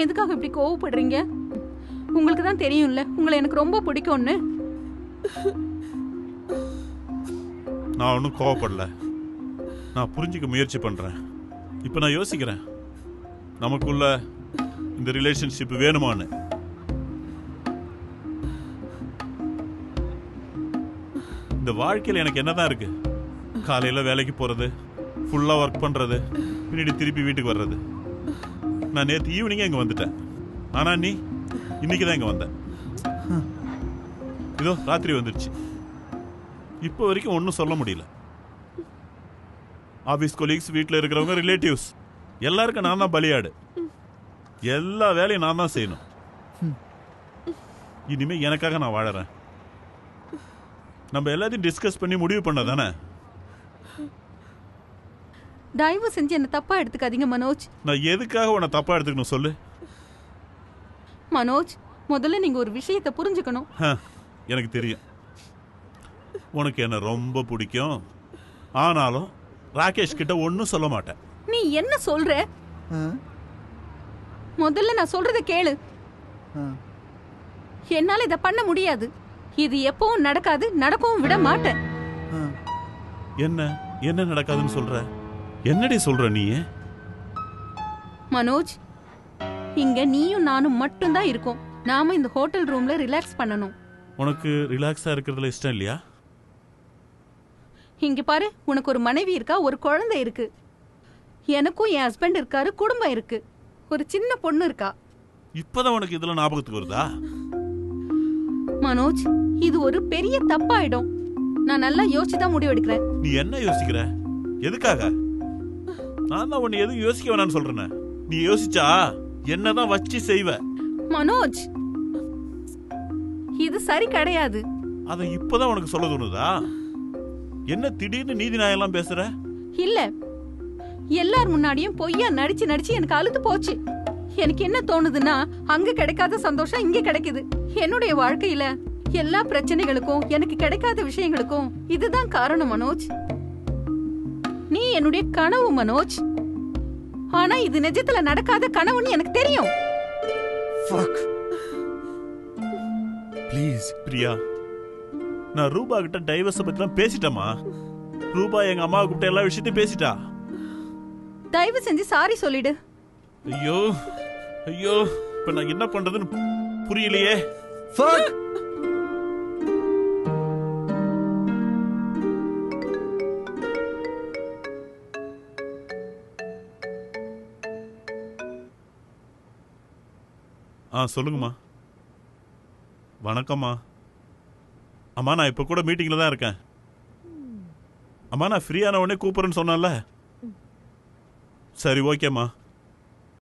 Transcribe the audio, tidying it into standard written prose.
எதுக்காக இப்படி கோவப்படுறீங்க? உங்களுக்கு தான் தெரியும்ல உங்களை எனக்கு ரொம்ப பிடிக்கும்னு. நான் ஒன்றும் கோவப்படல. நான் புரிஞ்சுக்க முயற்சி பண்றேன். இப்போ நான் யோசிக்கிறேன், நமக்குள்ள இந்த ரிலேஷன்ஷிப் வேணுமான்னு. இந்த வாழ்க்கையில் எனக்கு என்னதான் இருக்கு? காலையில் வேலைக்கு போறது, ஃபுல்லா ஒர்க் பண்றது, பின்னாடி திருப்பி வீட்டுக்கு வர்றது. நான் நேற்று ஈவினிங்கே இங்கே வந்துட்டேன். ஆனா நீ இன்னைக்கு தான் இங்கே வந்த. இதோ ராத்திரி வந்துடுச்சு. இப்போ வரைக்கும் ஒன்றும் சொல்ல முடியல. ஆஃபீஸ் கொலீக்ஸ், வீட்டில் இருக்கிறவங்க, ரிலேட்டிவ்ஸ் எல்லாருக்கும் நான் தான் பலியாடு. எல்லா வேலையும் நான் தான் செய்யணும். இனிமே எனக்காக நான் வாழறேன். நம்ம எல்லாத்தையும் டிஸ்கஸ் பண்ணி முடிவு பண்ண தானே. தயவு செஞ்சு என்ன தப்பா எடுத்துக்காதீங்க மனோஜ். நான் எதுக்காக உன்னை தப்பா எடுத்துக்கணும் சொல்லு. மனோஜ், முதல்ல நீங்க ஒரு விஷயத்தை புரிஞ்சுக்கணும். எனக்கு தெரியும் உனக்கு என்ன ரொம்ப பிடிக்கும். ஆனாலும் ராகேஷ் கிட்ட ஒன்னும் சொல்ல மாட்டேன். நீ என்ன சொல்ற? முதல்ல நான் சொல்றத கேளு. என்னால இத பண்ண முடியாது. இது எப்பவும் நடக்காது, நடக்கவும் விட மாட்டேன். என்ன என்ன நடக்காதுன்னு சொல்ற? என்னடி சொல்ற நீ? மனோஜ், இங்க நீயும் நானும் மட்டும் தான் இருக்கோம். நாம இந்த ஹோட்டல் ரூம்ல ரிலாக்ஸ் பண்ணணும். உனக்கு ரிலாக்ஸா இருக்கிறதுல இஷ்டம் இல்லையா? இங்க பாரு, உனக்கு ஒரு மனைவி இருக்கா, ஒரு குழந்தை இருக்கு. எனக்கும் என் ஹஸ்பண்ட் இருக்காரு, குடும்பம் இருக்கு, ஒரு சின்ன பொண்ணு இருக்கா. இப்பதான் உனக்கு இதெல்லாம் ஞாபகத்துக்கு வருதா? மனோஜ், இது ஒரு பெரிய தப்பாயிடும். நான் நல்லா யோசிச்சுதான் முடிவு எடுக்கிறேன். நீ என்ன யோசிக்கிற? எதுக்காக? நான் தான் உன்னை எதுவும் யோசிக்க வேணான்னு சொல்றேன். நீ யோசிச்சா என்னதான் வச்சு செய்வ. மனோஜ், இது சரி கிடையாது. அத இப்பதான் உனக்கு சொல்ல தோணுதா? என்ன திடீர்னு நீதி நியாயம் பேசுற? இல்ல, எல்லார் முன்னாடியும் பொய்யா நடிச்சு நடிச்சு எனக்கு அழுத்து போச்சு. எனக்கு என்ன தோணுதுன்னா, அங்க கிடைக்காத சந்தோஷம் இங்க கிடைக்குது. என்னுடைய வாழ்க்கையில எல்லா பிரச்சனைகளுக்கும், எனக்கு கிடைக்காத விஷயங்களுக்கும் இதுதான் காரணம் மனோஜ். நீ என்னுடைய கனவு மனோஜ். ஆனா இது நிஜத்துல நடக்காத கனவுன்னு எனக்கு தெரியும். ப்ளீஸ் பிரியா, நான் ரூபா கிட்ட டைவர்ஸ் பத்திலாம் பேசிட்டேமா. ரூபா எங்க அம்மா கிட்ட எல்லா விஷயத்தையும் பேசிட்டா. தயவு செஞ்சு சாரி சொல்லிடு. ஐயோ ஐயோ, இப்ப நான் என்ன பண்றதுன்னு புரியலையே. சொல்லுங்கம்மா. வணக்கம்மா. அம்மா, நான் இப்ப கூட மீட்டிங்ல தான் இருக்கேன். அம்மா, நான் ஃப்ரீயான உடனே கூப்பிடுறேன்னு சொன்னேன்ல. சரி, ஓகேம்மா.